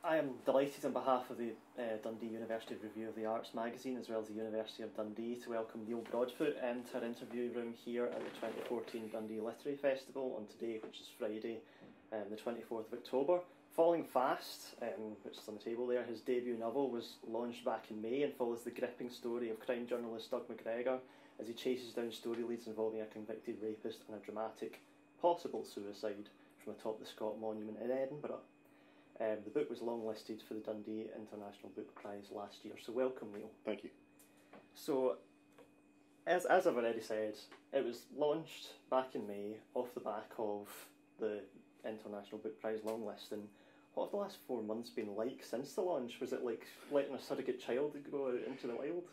I am delighted on behalf of the Dundee University Review of the Arts magazine, as well as the University of Dundee, to welcome Neil Broadfoot into our interview room here at the 2014 Dundee Literary Festival on today, which is Friday, the 24th of October. Falling Fast, which is on the table there, his debut novel was launched back in May and follows the gripping story of crime journalist Doug McGregor as he chases down story leads involving a convicted rapist and a dramatic possible suicide from atop the Scott Monument in Edinburgh. The book was longlisted for the Dundee International Book Prize last year, so welcome, Neil. Thank you. So, as I've already said, it was launched back in May off the back of the International Book Prize longlisting. What have the last 4 months been like since the launch? Was it like letting a surrogate child go out into the wild?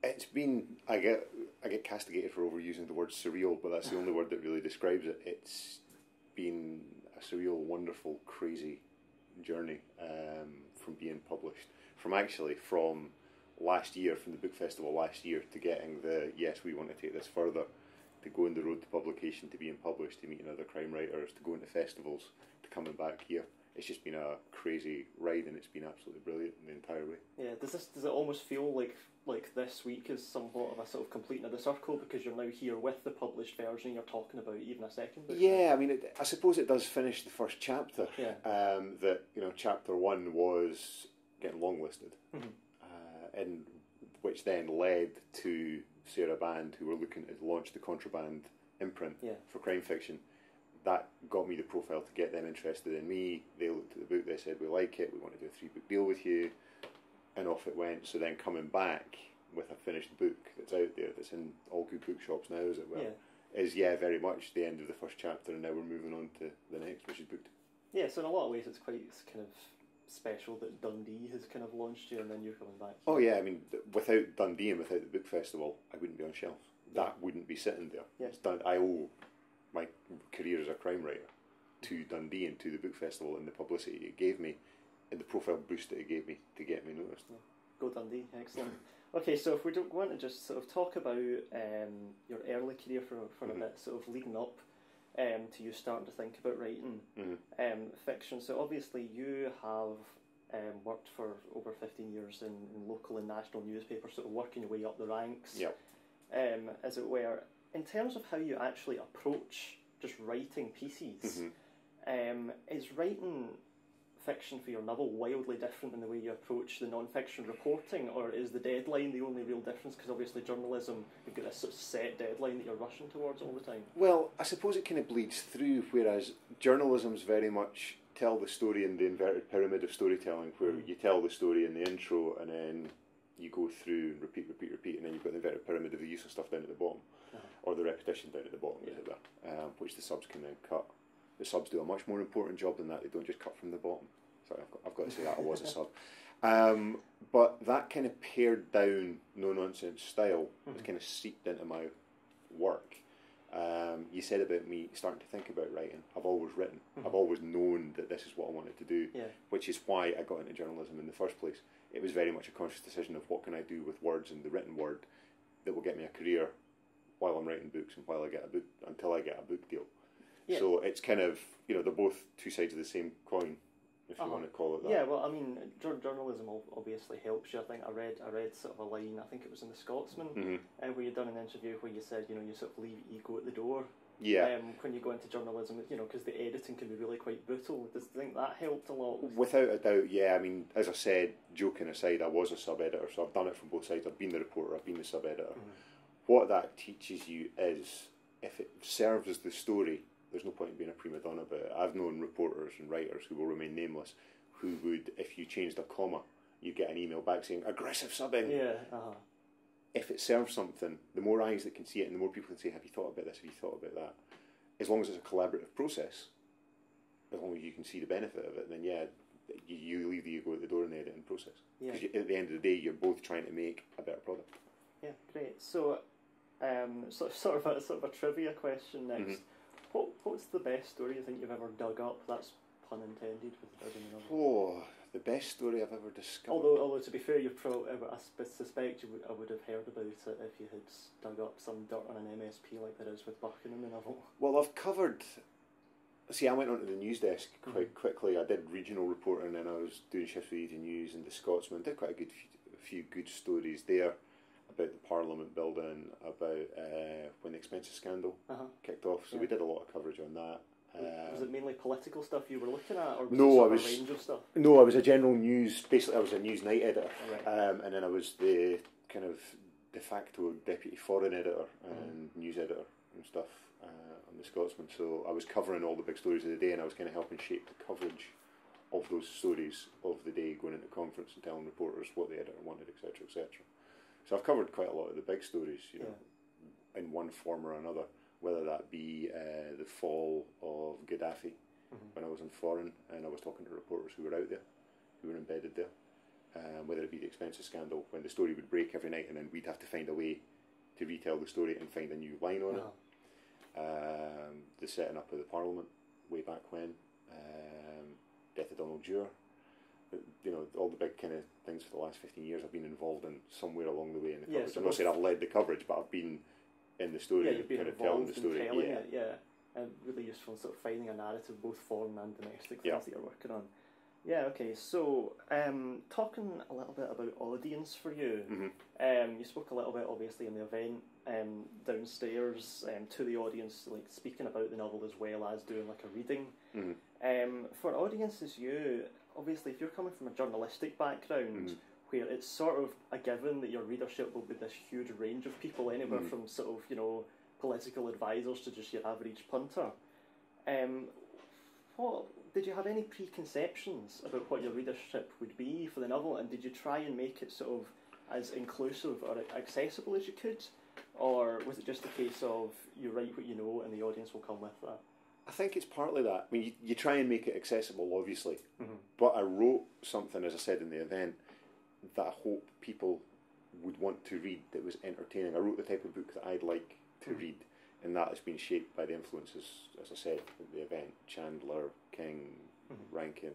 It's been, I get castigated for overusing the word surreal, but that's the only word that really describes it. It's been a surreal, wonderful, crazy journey from being published. From last year, from the book festival last year, to getting the, yes, we want to take this further, to going the road to publication, to being published, to meeting other crime writers, to going to festivals, to coming back here. It's just been a crazy ride, and it's been absolutely brilliant the entire way. Yeah, does it almost feel like this week is somewhat of a sort of completing of the circle, because you're now here with the published version, you're talking about even a second book? Yeah, I mean, I suppose it does finish the first chapter. Yeah. That, you know, chapter 1 was getting longlisted, and which then led to Sarah Band, who were looking to launch the Contraband imprint for crime fiction. That got me the profile to get them interested in me. They looked at the book, they said, we like it, we want to do a 3-book deal with you, and off it went. So then coming back with a finished book that's out there, that's in all good bookshops now, as it were, is very much the end of the first chapter, and now we're moving on to the next, which is book 2. Yeah, so in a lot of ways it's kind of special that Dundee has kind of launched you and then you're coming back here. Oh yeah, I mean, without Dundee and without the book festival, I wouldn't be on shelves. That wouldn't be sitting there. Yeah. I owe my career as a crime writer to Dundee and to the book festival and the publicity it gave me and the profile boost that it gave me to get me noticed. Yeah. Go Dundee, excellent. Okay, so if we don't want to just sort of talk about your early career for a bit, sort of leading up to you starting to think about writing fiction. So obviously you have worked for over 15 years in local and national newspapers, sort of working your way up the ranks, as it were. In terms of how you actually approach just writing pieces, is writing fiction for your novel wildly different in the way you approach the non-fiction reporting, or is the deadline the only real difference? Because obviously journalism, you've got this sort of set deadline that you're rushing towards all the time. Well, I suppose it kind of bleeds through, whereas journalism's very much tell the story in the inverted pyramid of storytelling, where you tell the story in the intro and then you go through and repeat, and then you've got the inverted pyramid of the useful stuff down at the bottom, or the repetition down at the bottom, as it were, which the subs can then cut. The subs do a much more important job than that. They don't just cut from the bottom. Sorry, I've got to say that I was a sub. But that kind of pared down, no-nonsense style has kind of seeped into my work. You said about me starting to think about writing. I've always written. I've always known that this is what I wanted to do, which is why I got into journalism in the first place. It was very much a conscious decision of what can I do with words and the written word that will get me a career while I'm writing books and until I get a book deal. Yeah. So it's kind of, you know, they're both two sides of the same coin, if you want to call it that. Yeah, well, I mean, journalism obviously helps you. I think I read sort of a line, I think it was in The Scotsman, where you'd done an interview where you said, you know, you sort of leave ego at the door. Yeah. When you go into journalism, you know, because the editing can be really quite brutal. Does you think that helped a lot? Without a doubt, yeah. I mean, as I said, joking aside, I was a sub-editor, so I've done it from both sides. I've been the reporter, I've been the sub-editor. What that teaches you is, if it serves the story, there's no point in being a prima donna about it. I've known reporters and writers who will remain nameless, who would, if you changed a comma, you get an email back saying, aggressive subbing. Yeah, If it serves something, the more eyes that can see it and the more people can say, have you thought about this, have you thought about that? As long as it's a collaborative process, as long as you can see the benefit of it, then you leave the ego at the door in the editing process. Because at the end of the day, you're both trying to make a better product. Yeah, great. So, sort of a trivia question next. What's the best story you think you've ever dug up? That's pun intended with digging the novel. Oh, the best story I've ever discovered. Although to be fair, I suspect I would have heard about it if you had dug up some dirt on an MSP like there is with Buck in the novel. Well, I've covered See, I went onto the news desk quite quickly. I did regional reporting, and I was doing shifts with Evening News and the Scotsman. Did quite a few good stories there about the Parliament building, about when the expenses scandal kicked off. So we did a lot of coverage on that. Was it mainly political stuff you were looking at, or was no, it a range of stuff? No, I was a general news. Basically, I was a news night editor, right. And then I was the kind of de facto deputy foreign editor and news editor and stuff on the Scotsman. So I was covering all the big stories of the day, and I was kind of helping shape the coverage of those stories of the day, going into conference and telling reporters what the editor wanted, etc., etc. So I've covered quite a lot of the big stories, you know, in one form or another. Whether that be the fall of Gaddafi when I was in foreign and I was talking to reporters who were out there, who were embedded there. Whether it be the expenses scandal, when the story would break every night and then we'd have to find a way to retell the story and find a new line on it. The setting up of the Parliament way back when, death of Donald DURA. You know, all the big kind of things for the last 15 years I've been involved in somewhere along the way in the coverage. I'm not saying I've led the coverage, but I've been in the story, you've been kind of telling the story. And really useful in sort of finding a narrative, both foreign and domestic, things that you're working on. Yeah, okay, so talking a little bit about audience for you, you spoke a little bit obviously in the event downstairs to the audience, like speaking about the novel as well as doing like a reading. For audiences, you, obviously if you're coming from a journalistic background, where it's sort of a given that your readership will be this huge range of people, anywhere from sort of, you know, political advisors to just your average punter. What did you have any preconceptions about what your readership would be for the novel, and did you try and make it sort of as inclusive or accessible as you could, or was it just a case of you write what you know and the audience will come with that? I think it's partly that. I mean, you try and make it accessible, obviously, but I wrote something, as I said in the event, that I hope people would want to read, that was entertaining. I wrote the type of book that I'd like to read, and that has been shaped by the influences, as I said, at the event, Chandler, King, Rankin,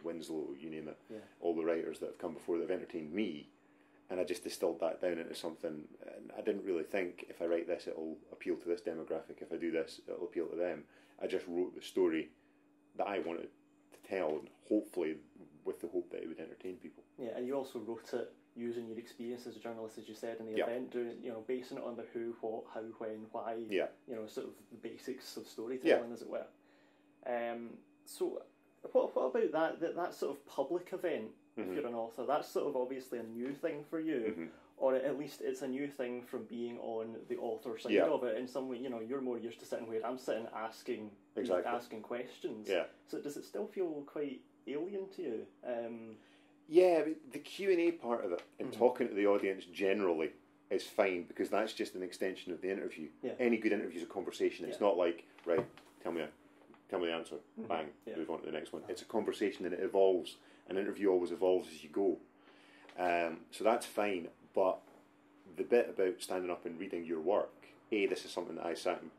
Winslow, you name it, all the writers that have come before that have entertained me, and I just distilled that down into something. And I didn't really think, if I write this it'll appeal to this demographic, if I do this it'll appeal to them. I just wrote the story that I wanted to tell, and hopefully with the hope that it would entertain people. Yeah, and you also wrote it using your experience as a journalist, as you said in the event, doing, you know, basing it on the who, what, how, when, why, you know, sort of the basics of storytelling, as it were. So, what about that sort of public event? If you're an author, that's sort of obviously a new thing for you, or at least it's a new thing from being on the author side of it. In some way, you know, you're more used to sitting where I'm sitting, asking questions. Yeah. So does it still feel quite alien to you? Yeah, the Q&A part of it and talking to the audience generally is fine, because that's just an extension of the interview. Yeah. Any good interview is a conversation. It's not like, right, tell me the answer, bang, move on to the next one. It's a conversation and it evolves. An interview always evolves as you go. So that's fine, but the bit about standing up and reading your work, A, this is something that I sat and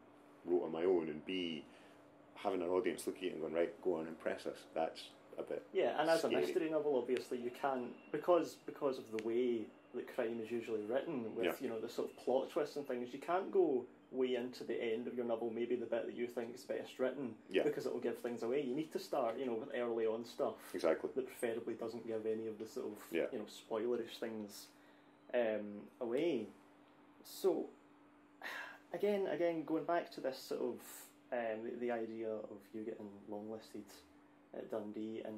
wrote on my own, and B, having an audience look at you and going, right, go on, impress us, that's a bit and as scary. A mystery novel, obviously, you can, because of the way that crime is usually written, with, you know, the sort of plot twists and things, you can't go way into the end of your novel, maybe the bit that you think is best written, because it will give things away. You need to start, you know, with early on stuff that preferably doesn't give any of the sort of you know, spoilerish things away. So again, going back to this sort of the idea of you getting longlisted at Dundee and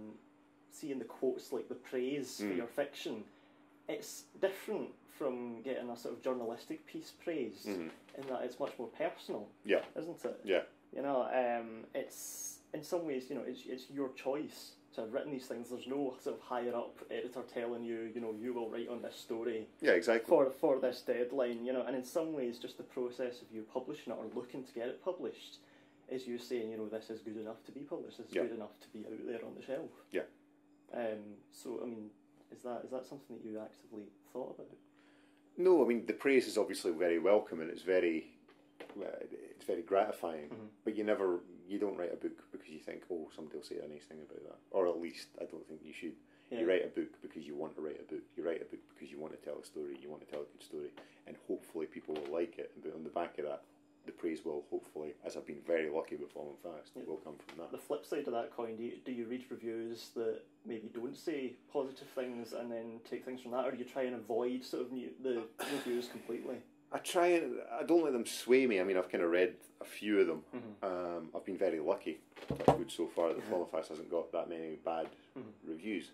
seeing the quotes, like the praise for your fiction, it's different from getting a sort of journalistic piece praised, in that it's much more personal, isn't it? Yeah. You know, it's in some ways, you know, it's your choice to have written these things. There's no sort of higher up editor telling you, you know, you will write on this story. Yeah, exactly. For this deadline, you know, and in some ways, just the process of you publishing it or looking to get it published is you saying, you know, this is good enough to be published. This is good enough to be out there on the shelf. Yeah. So, I mean, is that something that you actively thought about? No, I mean, the praise is obviously very welcome and it's very gratifying. But you don't write a book because you think, oh, somebody will say a nice thing about that, or at least I don't think you should. Yeah. You write a book because you want to write a book. You write a book because you want to tell a story. You want to tell a good story, and hopefully people will like it. And on the back of that, the praise will hopefully, as I've been very lucky with Falling Fast, it will come from that. The flip side of that coin, do you read reviews that maybe don't say positive things and then take things from that, or do you try and avoid sort of the reviews completely? I don't let them sway me. I mean, I've kind of read a few of them. I've been very lucky, touch wood, so far that Falling Fast hasn't got that many bad reviews.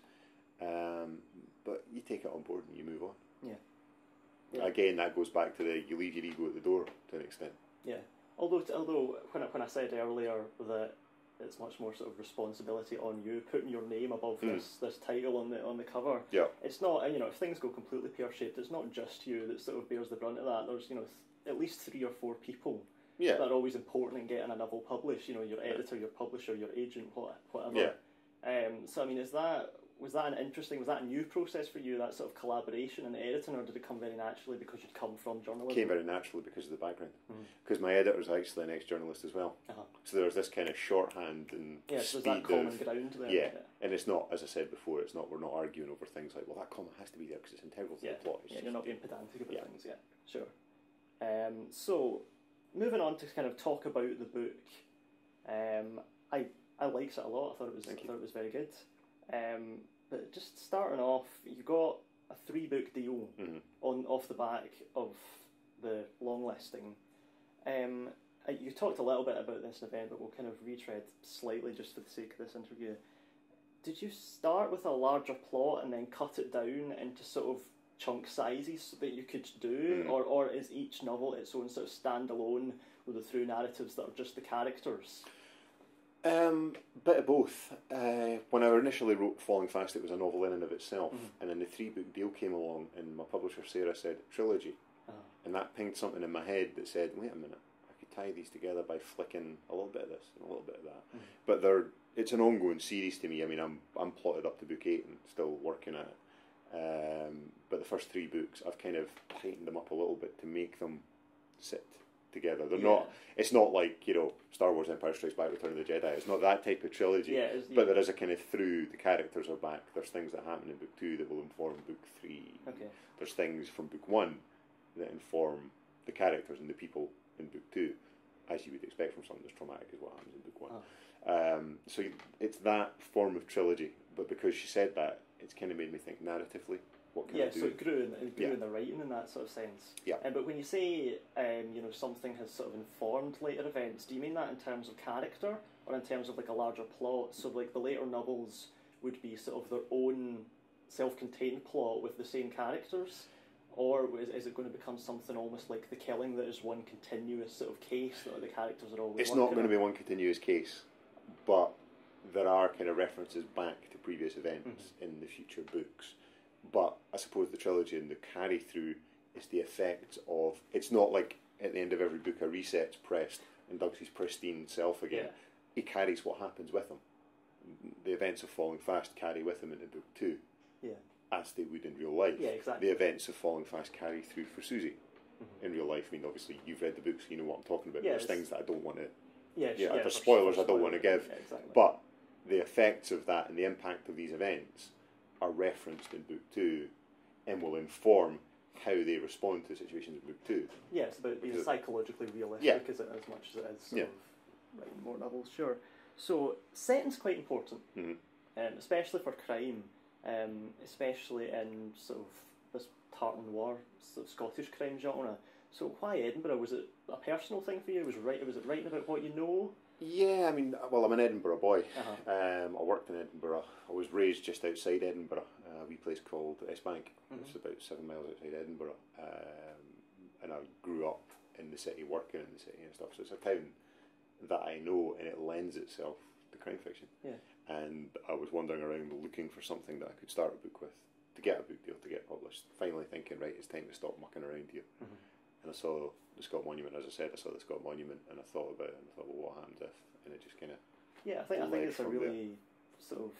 But you take it on board and you move on. Yeah. Again, that goes back to you leave your ego at the door to an extent. Yeah. Although when I said earlier that it's much more sort of responsibility on you putting your name above this title on the cover. Yeah. It's not, if things go completely pear-shaped, it's not just you that sort of bears the brunt of that. There's at least 3 or 4 people that are always important in getting a novel published. Your editor, your publisher, your agent, whatever. Yeah. So I mean, was that a new process for you, that sort of collaboration and editing, or did it come very naturally because you'd come from journalism? It came very naturally because of the background. Because my editor's actually an ex-journalist as well. So there's this kind of shorthand and so speed there's that common ground there. Yeah, and it's not, as I said before, we're not arguing over things like, well, that comma has to be there because it's integral to the plot. You're not being pedantic about things, sure. So, moving on to kind of talk about the book, I liked it a lot. I thought it was very good. But just starting off, you got a 3-book deal off the back of the long listing. You talked a little bit about this event, but we'll kind of retread slightly just for the sake of this interview. Did you start with a larger plot and then cut it down into sort of chunk sizes that you could do, or is each novel its own sort of standalone with the through narratives that are just the characters? Bit of both. When I initially wrote Falling Fast, it was a novel in and of itself, and then the 3-book deal came along, and my publisher Sarah said trilogy, and that pinged something in my head that said, wait a minute, I could tie these together by flicking a little bit of this and a little bit of that. But it's an ongoing series to me. I mean, I'm plotted up to book 8 and still working at it. But the first 3 books, I've kind of tightened them up a little bit to make them sit together. They're not. It's not like Star Wars: Empire Strikes Back, Return of the Jedi. It's not that type of trilogy. But there is a kind of through the characters are back. There's things that happen in book 2 that will inform book 3. Okay. There's things from book 1 that inform the characters and the people in book 2, as you would expect from something as traumatic as what happens in book 1. So it's that form of trilogy. But because she said that, it's kind of made me think narratively. What can I do? So it grew in the writing in that sort of sense. Yeah. But when you say something has sort of informed later events, do you mean that in terms of character or in terms of like a larger plot? So like the later novels would be sort of their own self-contained plot with the same characters, or is it going to become something almost like The Killing that is one continuous sort of case that the characters are always? It's not going to be one continuous case, but there are kind of references back to previous events in the future books. But I suppose the trilogy and the carry through is the effect of. It's not like at the end of every book a reset's pressed and Doug's his pristine self again. Yeah. He carries what happens with him. The events of Falling Fast carry with him into book 2. Yeah. As they would in real life. Yeah, exactly. The events of Falling Fast carry through for Susie in real life. I mean, obviously you've read the books, you know what I'm talking about. Yeah, there's things that I don't want to. There's spoilers I don't want to give. Yeah, exactly. But the effects of that and the impact of these events are referenced in book 2 and will inform how they respond to situations in book 2. Yeah, it's about being psychologically realistic as much as it is sort of writing more novels, sure. So, setting's quite important, especially for crime, especially in sort of this tartan noir, sort of Scottish crime genre. So why Edinburgh? Was it a personal thing for you? Was it writing about what you know? Yeah, I mean, well, I'm an Edinburgh boy. I worked in Edinburgh. I was raised just outside Edinburgh, a wee place called Bank. It's about 7 miles outside Edinburgh. And I grew up in the city, working in the city and stuff. So it's a town that I know, and it lends itself to crime fiction. Yeah. And I was wandering around looking for something that I could start a book with, to get a book deal, to get published. Finally thinking, right, it's time to stop mucking around here. And I saw the Scott Monument, as I said, I saw the Scott Monument, and I thought about it, and I thought, well, what happens if? And it just kind of... Yeah, I think it's a really sort of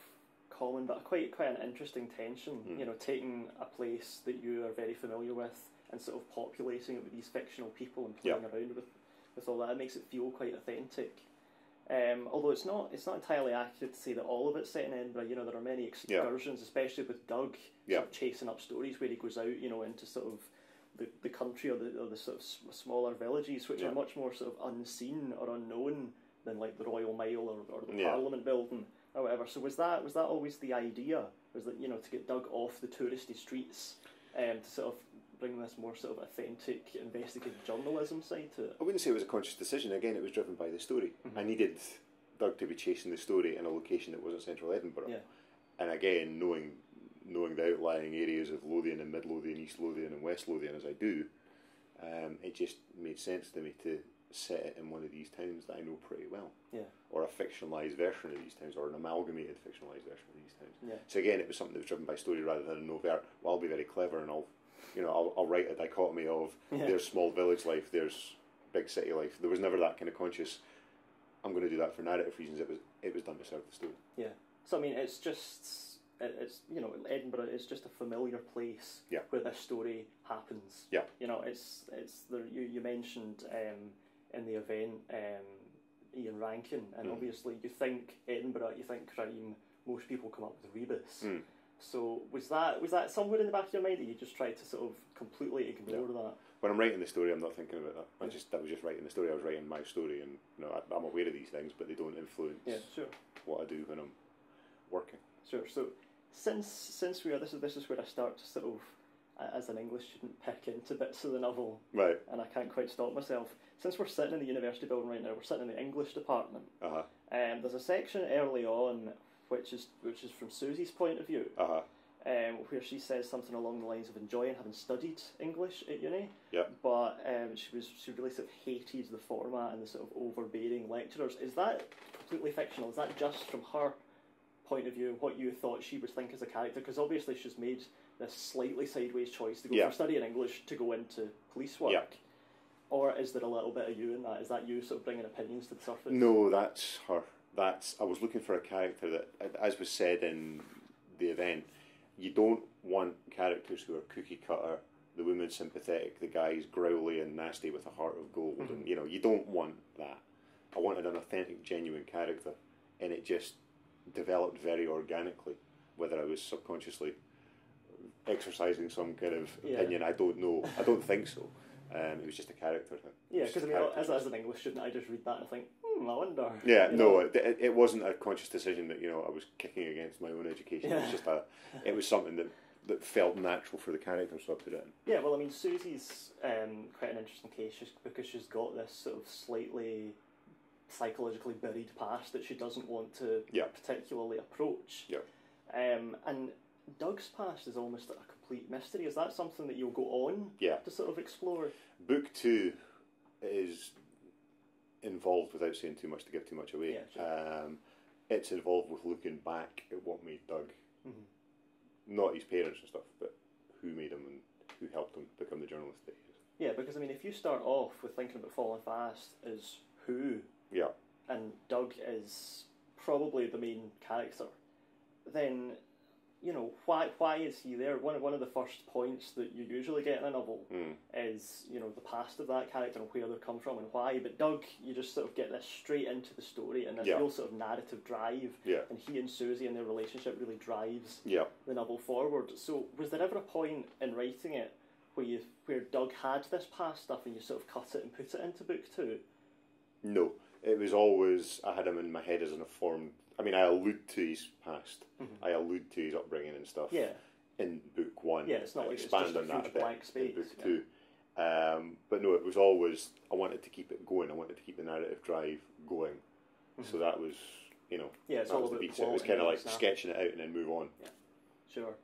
common, but quite an interesting tension, taking a place that you are very familiar with and sort of populating it with these fictional people and playing around with all that. It makes it feel quite authentic. Although it's not entirely accurate to say that all of it's set in Edinburgh. There are many excursions, especially with Doug, sort of chasing up stories where he goes out, into sort of the country or the sort of smaller villages, which are much more sort of unseen or unknown than like the Royal Mile or the Parliament building or whatever. So was that always the idea? Was that, to get Doug off the touristy streets to sort of bring this more sort of authentic investigative journalism side to it? I wouldn't say it was a conscious decision. Again, it was driven by the story. I needed Doug to be chasing the story in a location that wasn't central Edinburgh. Yeah. And again, knowing the outlying areas of Lothian and Mid Lothian, East Lothian and West Lothian as I do, it just made sense to me to set it in one of these towns that I know pretty well. Yeah. Or a fictionalised version of these towns, or an amalgamated fictionalised version of these towns. Yeah. So again, it was something that was driven by story rather than an overt, well, I'll be very clever and I'll write a dichotomy of there's small village life, there's big city life. There was never that kind of conscious, I'm going to do that for narrative reasons. It was done to serve the story. Yeah. So I mean, it's Edinburgh is just a familiar place where this story happens. Yeah. It's there. You mentioned in the event Ian Rankin, and obviously you think Edinburgh, you think crime. Most people come up with Rebus. So was that somewhere in the back of your mind that you just tried to sort of completely ignore that? When I'm writing the story, I'm not thinking about that. That was just writing the story. I was writing my story, and I'm aware of these things, but they don't influence what I do when I'm working. Sure. So since we are, this is where I start to sort of, as an English student, pick into bits of the novel, right? And I can't quite stop myself. Since we're sitting in the university building right now, we're sitting in the English department. There's a section early on which is from Susie's point of view, where she says something along the lines of enjoying having studied English at uni, but she really sort of hated the format and the sort of overbearing lecturers. Is that completely fictional? Is that just from her point of view and what you thought she would think as a character? Because obviously she's made this slightly sideways choice to go from studying English to go into police work. Or is there a little bit of you in that? Is that you sort of bringing opinions to the surface? No, that's her. I was looking for a character that, as was said in the event, you don't want characters who are cookie cutter, the woman sympathetic, the guy's growly and nasty with a heart of gold, and you don't want that. I wanted an authentic, genuine character, and it just developed very organically. Whether I was subconsciously exercising some kind of opinion, I don't know. I don't think so. It was just a character thing. Yeah, because I mean, as an English student, I just read that and think, I wonder. Yeah, it wasn't a conscious decision that I was kicking against my own education. It was just it was something that felt natural for the character, so I put it in. Yeah, well, I mean, Susie's quite an interesting case because she's got this sort of slightly psychologically buried past that she doesn't want to particularly approach. Yeah. And Doug's past is almost a complete mystery. Is that something that you'll go on to sort of explore? Book 2 is involved, without saying too much to give too much away. Yeah, sure. It's involved with looking back at what made Doug, not his parents and stuff, but who made him and who helped him become the journalist that he is. Yeah, because I mean, if you start off with thinking about Falling Fast as who, and Doug is probably the main character, then why is he there? One of the first points that you usually get in a novel is the past of that character and where they come from and why. But Doug, you just sort of get this straight into the story and this real sort of narrative drive. Yeah. And he and Susie and their relationship really drives the novel forward. So was there ever a point in writing it where Doug had this past stuff and you sort of cut it and put it into book 2? No, it was always, I had him in my head as an informed. I mean, I allude to his past. I allude to his upbringing and stuff. Yeah. In book 1. Yeah, it's not like expand it's just a on huge that blank space. In book 2. But no, it was always, I wanted to keep it going. I wanted to keep the narrative drive going. So that was, it's all about it was kind of like sketching it out and then move on. Yeah, sure.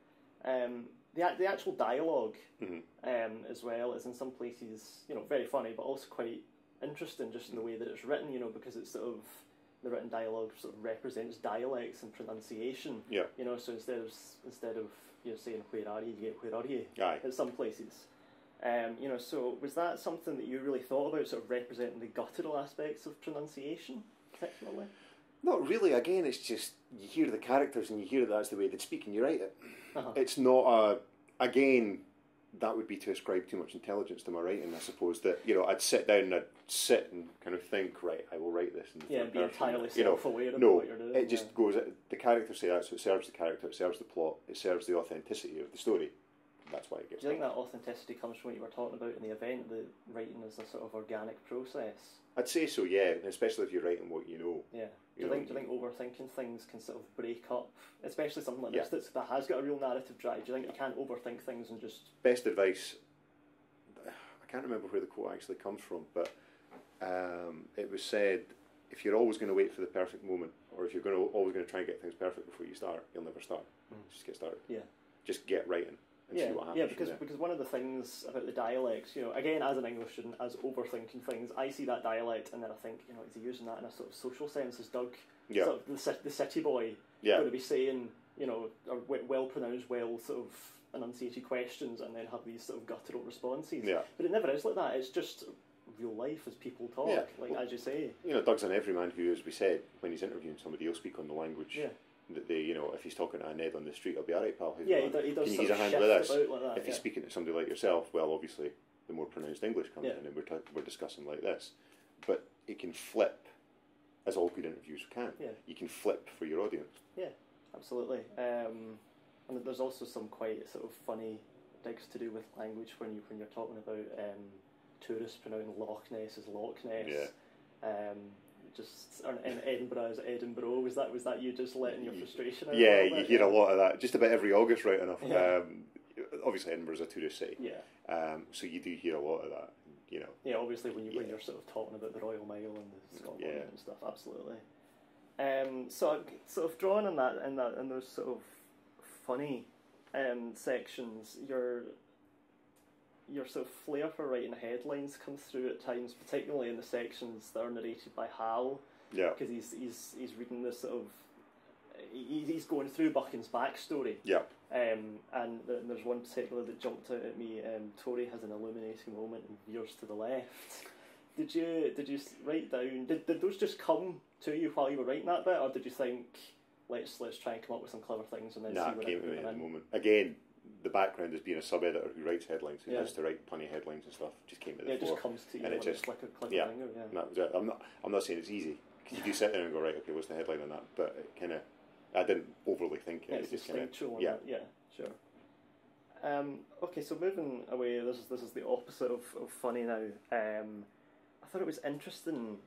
The actual dialogue as well is in some places, very funny, but also quite interesting just in the way that it's written, because it's sort of, the written dialogue sort of represents dialects and pronunciation. Yeah. So instead of saying where are you get where are you Aye. at some places. So was that something that you really thought about, sort of representing the guttural aspects of pronunciation particularly? Not really. Again, it's just you hear the characters and you hear that's the way they speak and you write it. It's not again, that would be to ascribe too much intelligence to my writing. I suppose that I'd sit down and I'd sit and kind of think, right, I will write this. And be entirely self-aware of no, what you're doing. It just goes. The characters say that, so it serves the character, it serves the plot, it serves the authenticity of the story. that's why it gets. Do you think that authenticity comes from what you were talking about in the event, that writing is a sort of organic process? I'd say so, yeah, especially if you're writing what you know. Yeah. Do you think overthinking things can sort of break up, especially something like this that has got a real narrative drive? Do you think you can't overthink things and just... Best advice, I can't remember where the quote actually comes from, but it was said, if you're always going to wait for the perfect moment, or if you're always going to try and get things perfect before you start, you'll never start. Just get started. Yeah. Just get writing. And see what happens. Yeah, because one of the things about the dialects, again, as an English student, as overthinking things, I see that dialect and then I think, is he using that in a sort of social sense? Is Doug, sort of the city boy, going to be saying, or well pronounced, well sort of enunciated questions and then have these sort of guttural responses? Yeah. But it never is like that. It's just real life as people talk, as you say. Doug's an everyman who, as we said, when he's interviewing somebody, he'll speak on the language. Yeah. That they, if he's talking to a Ned on the street, he'll be alright, pal. He does. Can you use a hand with this? Like that, if he's speaking to somebody like yourself, well, obviously, the more pronounced English comes in, and we're discussing like this. But it can flip, as all good interviews can. Yeah. You can flip for your audience. Yeah, absolutely. And there's also some quite sort of funny digs to do with language when you're talking about tourists pronouncing Loch Ness as Loch Ness. Yeah. Just in Edinburgh as Edinburgh. Was that you just letting your frustration out? Yeah, you hear a lot of that just about every August, right enough. Yeah. Obviously, Edinburgh's a tourist city. Yeah. So you do hear a lot of that. Yeah, obviously when you're sort of talking about the Royal Mile and the Scotland and stuff, absolutely. So sort of drawing on that in those sort of funny sections, your sort of flair for writing headlines comes through at times, particularly in the sections that are narrated by Hal. Yeah. Because he's reading this sort of... He's going through Buchan's backstory. Yeah. And there's one particular that jumped out at me. Tory has an illuminating moment and veers to the left. Did you write down... Did those just come to you while you were writing that bit, or did you think, let's try and come up with some clever things and then see what it came to me in the moment? Again, the background as being a sub-editor who writes headlines, who has to write punny headlines and stuff, just came to the fore. It just comes to you, and it just like a clever finger. Yeah. That was it. I'm not saying it's easy, because you do sit there and go, right, okay, what's the headline on that? But it kind of, I didn't overly think it. It's just kind of sure. Okay, so moving away, this is the opposite of funny now. I thought it was interesting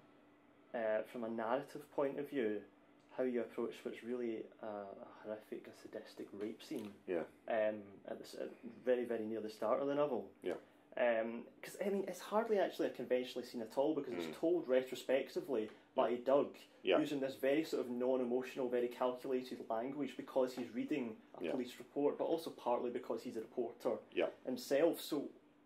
from a narrative point of view how you approach what's really a horrific, a sadistic rape scene. Yeah. At very, very near the start of the novel. Yeah. Because it's hardly actually a conventionally scene at all, because it's told retrospectively by Doug, using this very sort of non-emotional, very calculated language, because he's reading a police report, but also partly because he's a reporter himself. So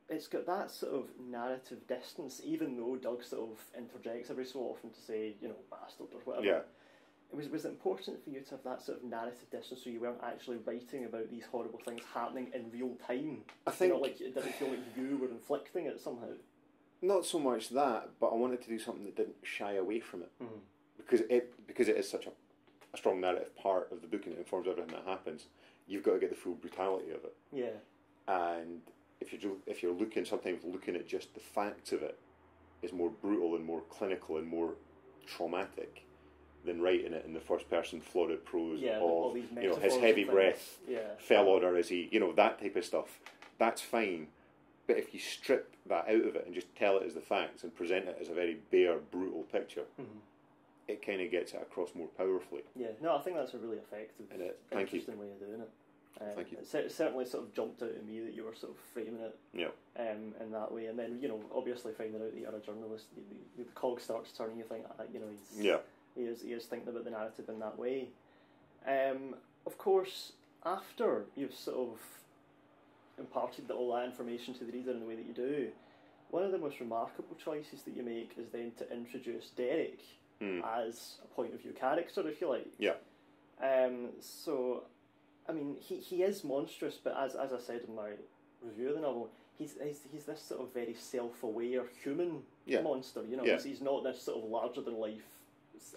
it's got that sort of narrative distance, even though Doug sort of interjects every so often to say, bastard or whatever. Yeah. Was it important for you to have that sort of narrative distance, so you weren't actually writing about these horrible things happening in real time? I think it didn't feel like you were inflicting it somehow. Not so much that, but I wanted to do something that didn't shy away from it, because it is such a strong narrative part of the book and it informs everything that happens. You've got to get the full brutality of it. Yeah. And if you're sometimes looking at just the facts of it is more brutal and more clinical and more traumatic than writing it in the first person florid prose of his heavy breath fell on her as he, that type of stuff. That's fine, but if you strip that out of it and just tell it as the facts and present it as a very bare, brutal picture, it kind of gets it across more powerfully. Yeah, no, I think that's a really effective, interesting way of doing it. Thank you. It certainly sort of jumped out at me that you were sort of framing it in that way, and then obviously finding out that you're a journalist, the cog starts turning. You think, he is thinking about the narrative in that way. Of course, after you've sort of imparted all that information to the reader in the way that you do, one of the most remarkable choices that you make is then to introduce Derek as a point of view character, if you like. Yeah. So, he is monstrous, but as I said in my review of the novel, he's this sort of very self-aware human monster. He's not this sort of larger than life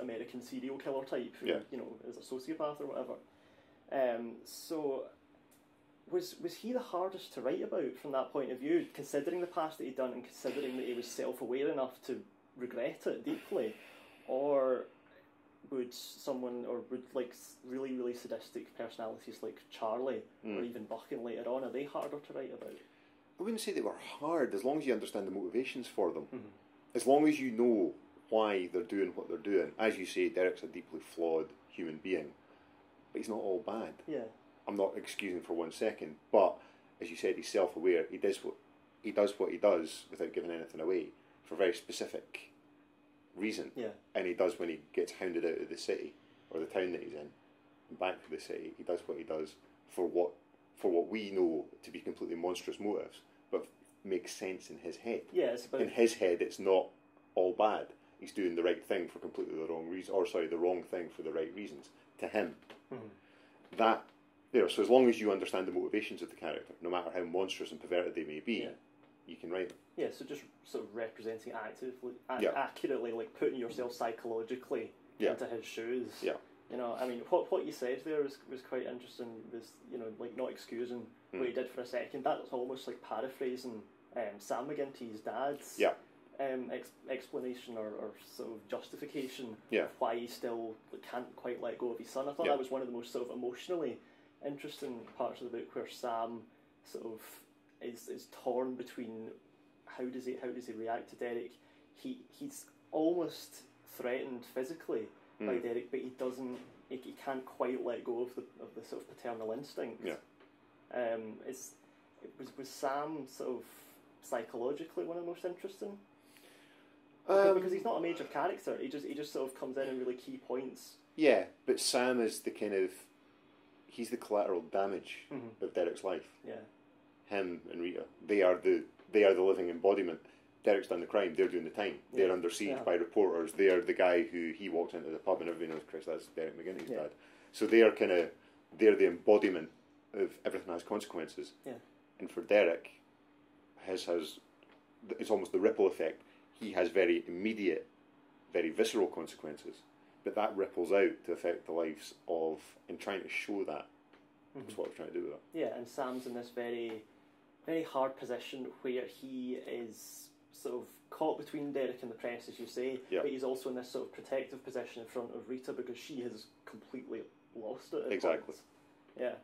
American serial killer type who is a sociopath or whatever. So was he the hardest to write about from that point of view, considering the past that he'd done and considering that he was self-aware enough to regret it deeply? Or would someone, or would like really, really sadistic personalities like Charlie or even Buchan later on, are they harder to write about? I wouldn't say they were hard, as long as you understand the motivations for them. As long as you know why they're doing what they're doing. As you say, Derek's a deeply flawed human being, but he's not all bad. Yeah. I'm not excusing for 1 second, but as you said, he's self-aware. He does what he does without giving anything away for a very specific reason. Yeah. And he does when he gets hounded out of the city or the town that he's in and back to the city. He does what he does for what we know to be completely monstrous motives, but makes sense in his head. Yeah, it's about... In his head, it's not all bad. He's doing the right thing for completely the wrong reason, or sorry, the wrong thing for the right reasons to him. That, so as long as you understand the motivations of the character, no matter how monstrous and perverted they may be, you can write them. Yeah, so just sort of representing accurately, like putting yourself psychologically into his shoes. Yeah. You know, I mean, what you said there was quite interesting. Was, you know, like not excusing what he did for a second. That's almost like paraphrasing Sam McGinty's dad's explanation or sort of justification of why he still can't quite let go of his son. I thought that was one of the most sort of emotionally interesting parts of the book, where Sam sort of is torn between how does he react to Derek. He's almost threatened physically by Derek, but he can't quite let go of the sort of paternal instinct. Yeah. Was Sam sort of psychologically one of the most interesting? Because he's not a major character. He just sort of comes in really key points. Yeah, but Sam is the kind of, he's the collateral damage of Derek's life. Yeah. Him and Rita, they are the living embodiment. Derek's done the crime, they're doing the time. They're under siege by reporters. They are the guy who he walks into the pub and everybody knows, Chris, that's Derek McGinty's dad. So they're the embodiment of everything has consequences. Yeah. And for Derek, it's almost the ripple effect. He has very immediate, very visceral consequences, but that ripples out to affect the lives of, and trying to show that is what I was trying to do with it. Yeah, and Sam's in this very, very hard position where he is sort of caught between Derek and the press, as you say, but he's also in this sort of protective position in front of Rita because she has completely lost it. Exactly. Yeah.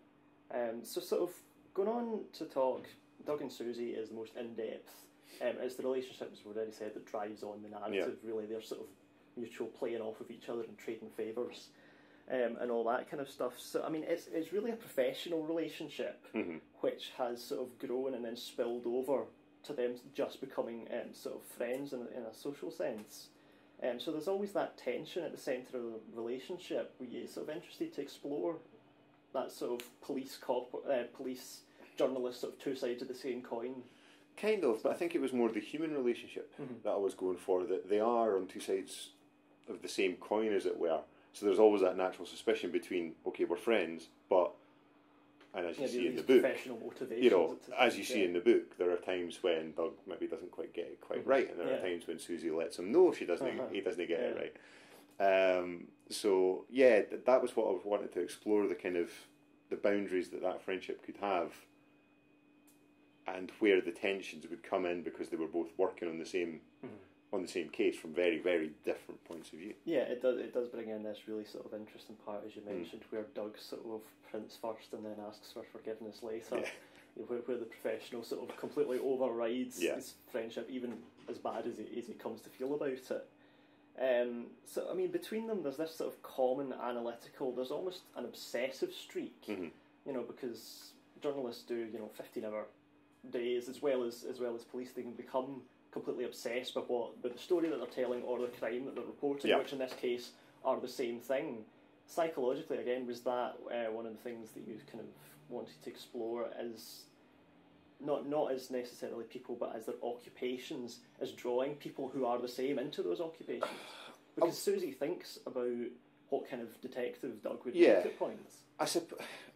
So sort of going on to talk, Doug and Susie is the most in-depth. It's the relationship, as we've already said, that drives on the narrative. Really, they're sort of mutual playing off of each other and trading favours, and all that kind of stuff. So I mean, it's really a professional relationship which has sort of grown and then spilled over to them just becoming sort of friends in a social sense. So there's always that tension at the centre of the relationship. Were you sort of interested to explore that sort of police journalist sort of two sides of the same coin? Kind of, but I think it was more the human relationship that I was going for, that they are on two sides of the same coin, as it were. So there's always that natural suspicion between, okay, we're friends, but, and as you see in the book, as you see in the book, there are times when Doug maybe doesn't quite get it quite right, and there are times when Susie lets him know he doesn't get it right. So yeah, that was what I wanted to explore, the kind of the boundaries that friendship could have, and where the tensions would come in because they were both working on the same case from very, very different points of view. Yeah, it does bring in this really sort of interesting part, as you mentioned, where Doug sort of prints first and then asks for forgiveness later. Yeah. Where the professional sort of completely overrides his friendship, even as bad as he comes to feel about it. So I mean, between them, there's this sort of common analytical. There's almost an obsessive streak, you know, because journalists do 15-hour days as well as police. They can become completely obsessed with the story that they're telling or the crime that they're reporting, which in this case are the same thing. Psychologically, again, was that one of the things that you kind of wanted to explore, as not as necessarily people, but as their occupations, as drawing people who are the same into those occupations? Because Susie thinks about what kind of detective Doug would make at points. I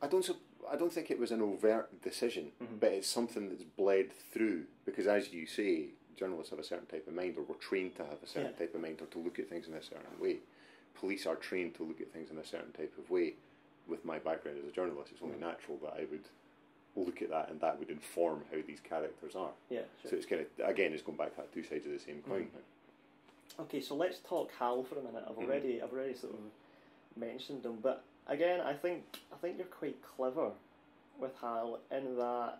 don't think it was an overt decision, but it's something that's bled through, because as you say, journalists have a certain type of mind, or were trained to have a certain type of mind, or to look at things in a certain way. Police are trained to look at things in a certain type of way. With my background as a journalist, it's only natural that I would look at that, and that would inform how these characters are. Yeah, sure. So it's kind of, again, it's going back to that two sides of the same coin. Okay, so let's talk Hal for a minute. I've already sort of mentioned him, but again, I think you're quite clever with Hal in that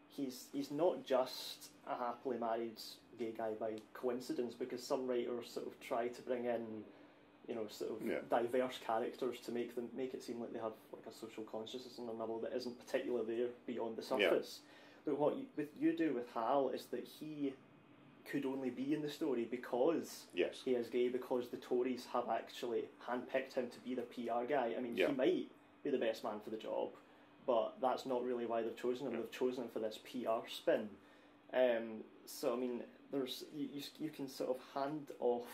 he's not just a happily married gay guy by coincidence, because some writers sort of try to bring in, you know, sort of diverse characters to make it seem like they have like a social consciousness on their novel that isn't particularly there beyond the surface. But what you do with Hal is that he could only be in the story because he is gay, because the Tories have actually handpicked him to be their PR guy. I mean, he might be the best man for the job, but that's not really why they've chosen him. They've chosen him for this PR spin. So I mean, there's you can sort of hand off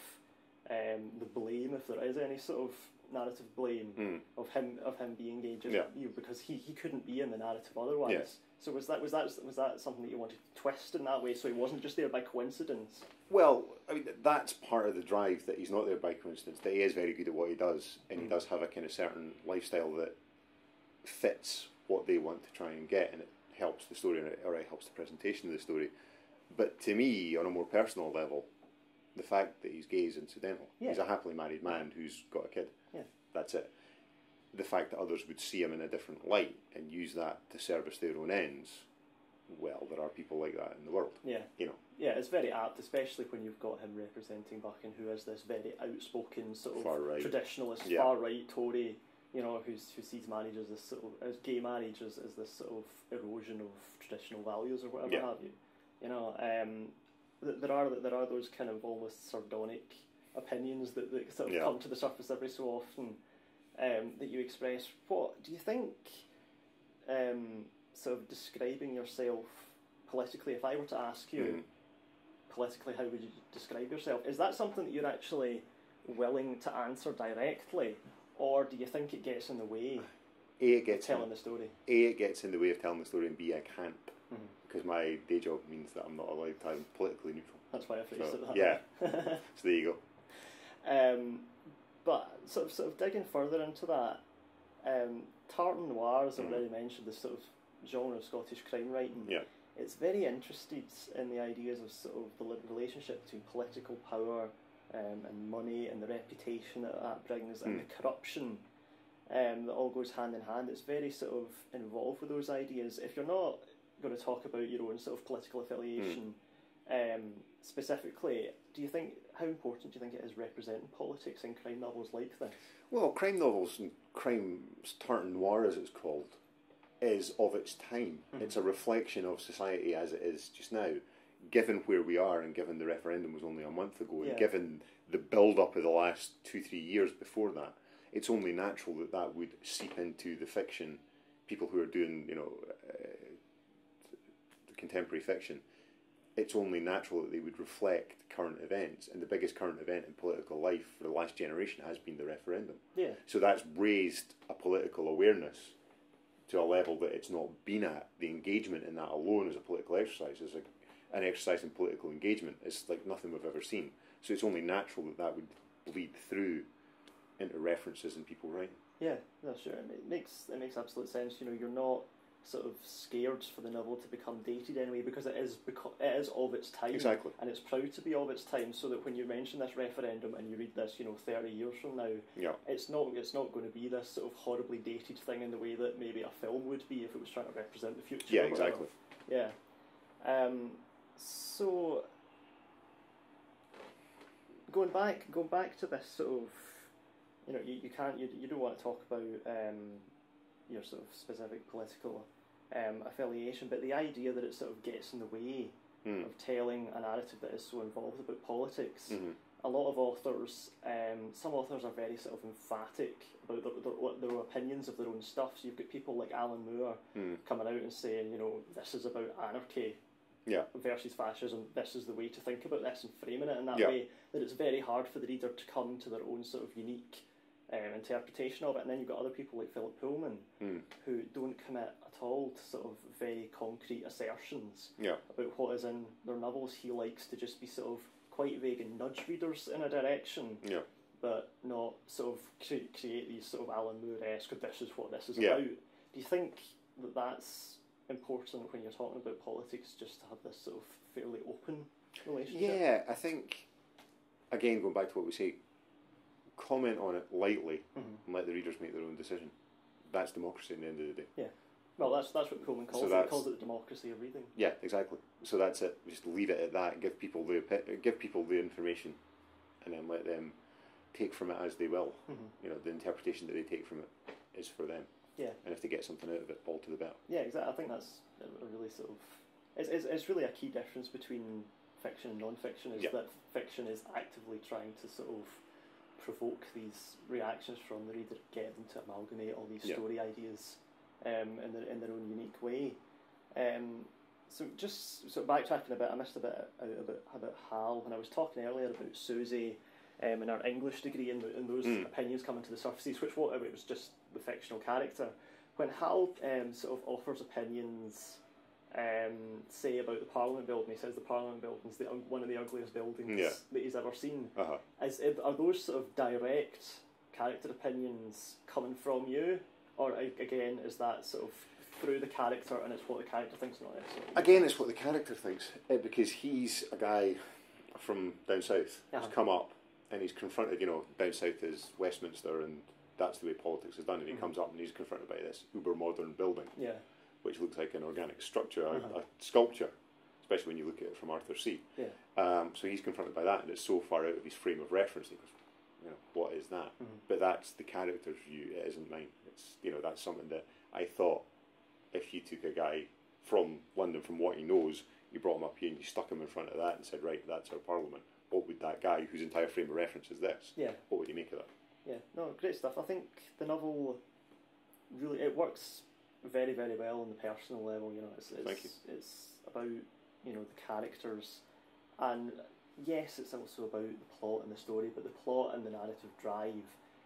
the blame, if there is any sort of narrative blame of him being gay, just because he couldn't be in the narrative otherwise. Yes. So was that something that you wanted to twist in that way, so he wasn't just there by coincidence? Well, I mean, that's part of the drive, that he's not there by coincidence, that he is very good at what he does, and he does have a kind of certain lifestyle that fits what they want to try and get, and it helps the story, or it helps the presentation of the story. But to me, on a more personal level, the fact that he's gay is incidental. He's a happily married man who's got a kid. Yeah. That's it. The fact that others would see him in a different light and use that to service their own ends, well, there are people like that in the world. Yeah. You know. Yeah, it's very apt, especially when you've got him representing Buchan, who is this very outspoken sort of traditionalist, far-right Tory, you know, who sees marriage as this sort of, as gay marriage as this sort of erosion of traditional values or whatever have you. You know, there are those kind of almost sardonic opinions that sort of come to the surface every so often, that you express. What do you think, sort of describing yourself politically, if I were to ask you politically, how would you describe yourself? Is that something that you're actually willing to answer directly, or do you think it gets in the way of telling the story? It gets in the way of telling the story, and B, I can't. Because my day job means that I'm not allowed to. I'm politically neutral. That's why I phrased it that way. Yeah. So there you go. But sort of digging further into that, Tartan Noir, as I already mentioned, this sort of genre of Scottish crime writing. Yeah. It's very interested in the ideas of sort of the relationship between political power and money, and the reputation that brings, and the corruption that all goes hand in hand. It's very sort of involved with those ideas. If you're not going to talk about your own sort of political affiliation specifically, how important do you think it is representing politics in crime novels like this? Well, crime novels and crime tartan noir, as it's called, is of its time. It's a reflection of society as it is just now, given where we are, and given the referendum was only a month ago, and given the build-up of the last 2-3 years before that. It's only natural that that would seep into the fiction. People who are doing, contemporary fiction, it's only natural that they would reflect current events, and the biggest current event in political life for the last generation has been the referendum. Yeah. So that's raised a political awareness to a level that it's not been at. The engagement in that alone as a political exercise, as an exercise in political engagement, is like nothing we've ever seen. So it's only natural that that would bleed through into references in people writing. Yeah, that's sure. It makes absolute sense. You know, you're not sort of scared for the novel to become dated anyway, because it is of its time. Exactly. And it's proud to be of its time, so that when you mention this referendum and you read this, 30 years from now, it's not going to be this sort of horribly dated thing in the way that maybe a film would be if it was trying to represent the future. Yeah, exactly. Yeah. So going back to this sort of, you don't want to talk about your sort of specific political affiliation, but the idea that it sort of gets in the way of telling a narrative that is so involved about politics. A lot of authors, some authors are very sort of emphatic about their opinions of their own stuff. So you've got people like Alan Moore coming out and saying, this is about anarchy versus fascism. This is the way to think about this, and framing it in that way that it's very hard for the reader to come to their own sort of unique interpretation of it. And then you've got other people like Philip Pullman who don't commit at all to sort of very concrete assertions about what is in their novels. He likes to just be sort of quite vague and nudge readers in a direction, but not sort of create these sort of Alan Moore-esque, this is what this is about. Do you think that that's important when you're talking about politics, just to have this sort of fairly open relationship? Yeah, I think again, going back to what we say, comment on it lightly and let the readers make their own decision. That's democracy at the end of the day. Yeah. Well, that's what Coleman calls it. He calls it the democracy of reading. Yeah, exactly. So that's it. Just leave it at that. Give people the information, and then let them take from it as they will. You know, the interpretation that they take from it is for them. Yeah. And if they get something out of it, all to the better. Yeah, exactly. I think that's a really sort of... It's really a key difference between fiction and non-fiction, is that fiction is actively trying to sort of provoke these reactions from the reader, get them to amalgamate all these story ideas in their own unique way. So just sort of backtracking a bit, I missed a bit about Hal, and I was talking earlier about Susie and our English degree, and those opinions coming to the surfaces, which it was just the fictional character. When Hal sort of offers opinions, say about the Parliament building, he says the Parliament building's one of the ugliest buildings that he's ever seen. Are those sort of direct character opinions coming from you, or again is that sort of through the character and it's what the character thinks, not necessarily? Again, it's what the character thinks, because he's a guy from down south who's come up and he's confronted, you know, down south is Westminster and that's the way politics is done, and he comes up and he's confronted by this uber modern building, which looks like an organic structure, a sculpture, especially when you look at it from Arthur's Seat. So he's confronted by that, and it's so far out of his frame of reference, he goes, you know, what is that? But that's the character's view, it isn't mine. It's, you know, that's something that I thought, if you took a guy from London, from what he knows, you brought him up here and you stuck him in front of that and said, right, that's our Parliament, what would that guy, whose entire frame of reference is this, what would you make of that? Yeah, no, great stuff. I think the novel really, it works very, very well on the personal level. You know, it's about, you know, the characters, and yes, it's also about the plot and the story, but the plot and the narrative drive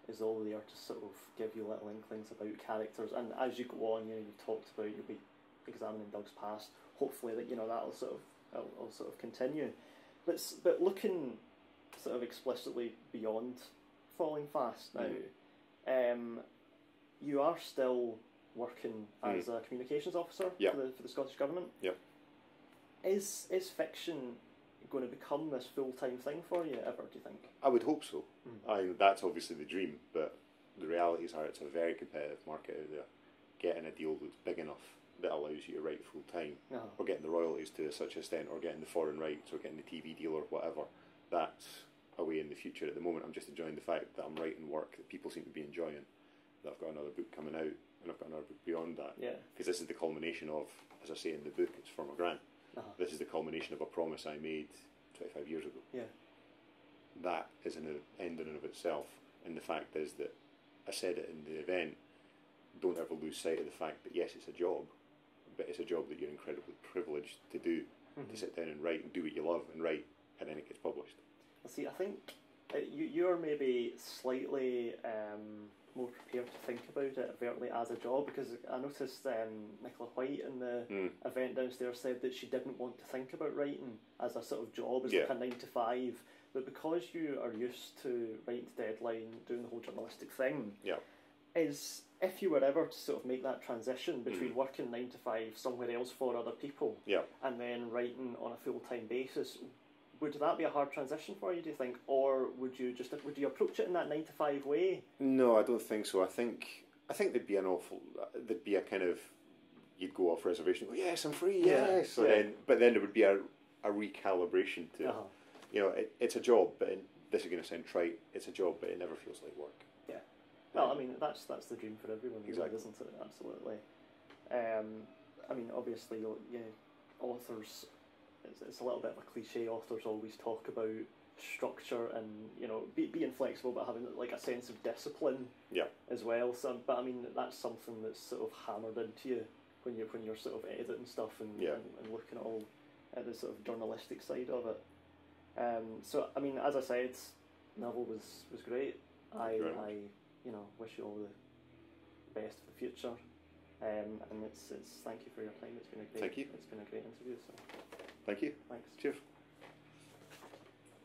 is all there to sort of give you little inklings about characters. And as you go on, you know, you've talked about you'll be examining Doug's past. Hopefully, that, you know, that'll sort of continue. But looking sort of explicitly beyond Falling Fast now, you are still working as a communications officer for the Scottish Government. Is fiction going to become this full-time thing for you ever, do you think? I would hope so. That's obviously the dream, but the realities are it's a very competitive market out there. Getting a deal that's big enough that allows you to write full-time, or getting the royalties to such an extent, or getting the foreign rights, or getting the TV deal or whatever, that's away in the future. At the moment, I'm just enjoying the fact that I'm writing work that people seem to be enjoying, that I've got another book coming out, and I've got another book beyond that. Because this is the culmination of, as I say in the book, it's from a grant. This is the culmination of a promise I made 25 years ago. That is an end in and of itself, and the fact is that I said it in the event, don't ever lose sight of the fact that yes, it's a job, but it's a job that you're incredibly privileged to do, to sit down and write and do what you love and write, and then it gets published. See, I think you're maybe slightly more prepared to think about it overtly as a job, because I noticed Nicola White in the event downstairs said that she didn't want to think about writing as a sort of job, as like a 9 to 5, but because you are used to writing to deadline, doing the whole journalistic thing, is if you were ever to sort of make that transition between working 9 to 5 somewhere else for other people and then writing on a full-time basis, would that be a hard transition for you, do you think? Or would you approach it in that 9 to 5 way? No, I don't think so. I think there'd be a kind of, you'd go off reservation, go, yes, I'm free, yes. But then there would be a recalibration to, you know, it's a job, but this is going to sound trite, it's a job, but it never feels like work. Well, I mean, that's the dream for everyone, really, isn't it? Absolutely. I mean, obviously, authors, it's a little bit of a cliche. Authors always talk about structure and, you know, being flexible, but having like a sense of discipline as well. So, but I mean, that's something that's sort of hammered into you when you're sort of editing stuff and looking at all at the sort of journalistic side of it. So, I mean, as I said, novel was great. I you know, wish you all the best for the future. And it's thank you for your time. It's been a great interview. So Thank you. thanks. Cheers.